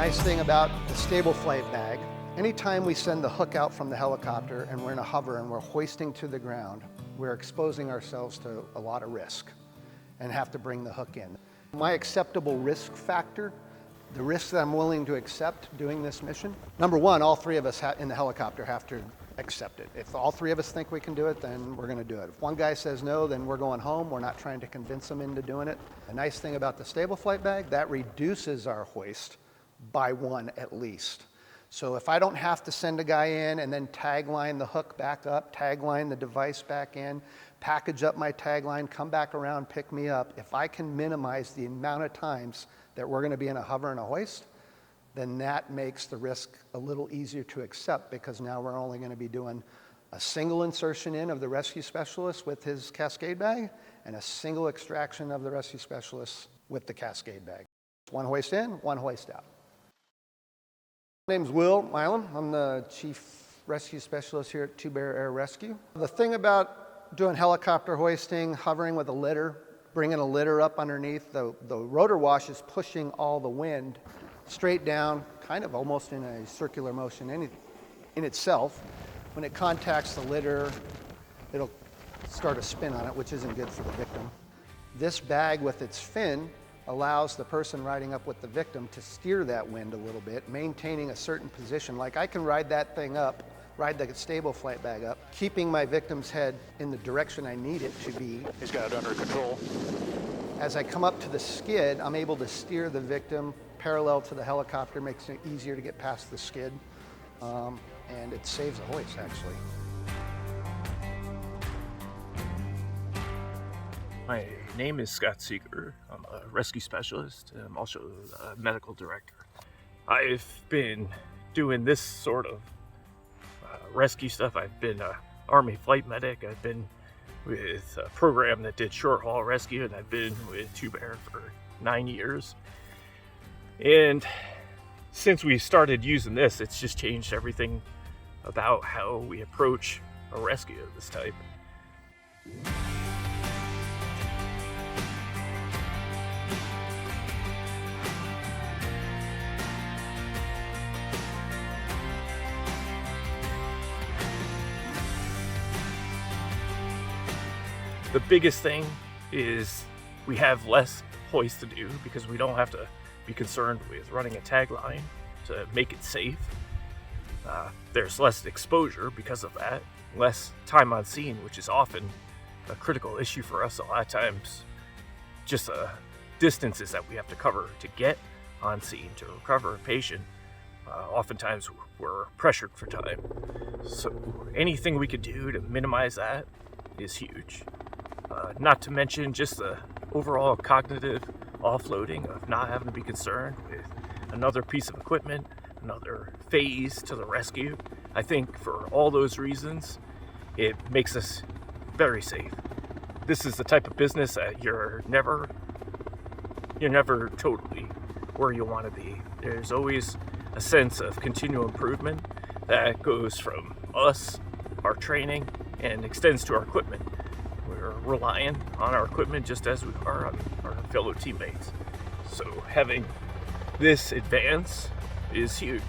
Nice thing about the StableFlight bag, anytime we send the hook out from the helicopter and we're in a hover and we're hoisting to the ground, we're exposing ourselves to a lot of risk and have to bring the hook in. My acceptable risk factor, the risk that I'm willing to accept doing this mission, number one, all three of us in the helicopter have to accept it. If all three of us think we can do it, then we're going to do it. If one guy says no, then we're going home. We're not trying to convince him into doing it. The nice thing about the StableFlight bag, that reduces our hoist by one at least. So if I don't have to send a guy in and then tagline the hook back up, tagline the device back in, package up my tagline, come back around, pick me up, if I can minimize the amount of times that we're going to be in a hover and a hoist, then that makes the risk a little easier to accept, because now we're only going to be doing a single insertion in of the rescue specialist with his Cascade bag and a single extraction of the rescue specialist with the Cascade bag. One hoist in, one hoist out. My name's Will Milam. I'm the Chief Rescue Specialist here at Two Bear Air Rescue. The thing about doing helicopter hoisting, hovering with a litter, bringing a litter up underneath, the rotor wash is pushing all the wind straight down, kind of almost in a circular motion in itself. When it contacts the litter, it'll start a spin on it, which isn't good for the victim. This bag with its fin allows the person riding up with the victim to steer that wind a little bit, maintaining a certain position. Like I can ride that thing up, ride the StableFlight bag up, keeping my victim's head in the direction I need it to be. He's got it under control. As I come up to the skid, I'm able to steer the victim parallel to the helicopter, makes it easier to get past the skid, and it saves the hoist actually. My name is Scott Seeger. I'm a rescue specialist. I'm also a medical director. I've been doing this sort of rescue stuff. I've been an Army flight medic. I've been with a program that did short haul rescue, and I've been with Two Bear for 9 years. And since we started using this, it's just changed everything about how we approach a rescue of this type. The biggest thing is we have less hoist to do because we don't have to be concerned with running a tagline to make it safe. There's less exposure because of that, less time on scene, which is often a critical issue for us. A lot of times, just the distances that we have to cover to get on scene to recover a patient, oftentimes we're pressured for time. So anything we could do to minimize that is huge. Not to mention just the overall cognitive offloading of not having to be concerned with another piece of equipment, another phase to the rescue. I think for all those reasons, it makes us very safe. This is the type of business that you're never totally where you want to be. There's always a sense of continual improvement that goes from us, our training, and extends to our equipment. We're relying on our equipment just as we are on our fellow teammates. So having this advance is huge.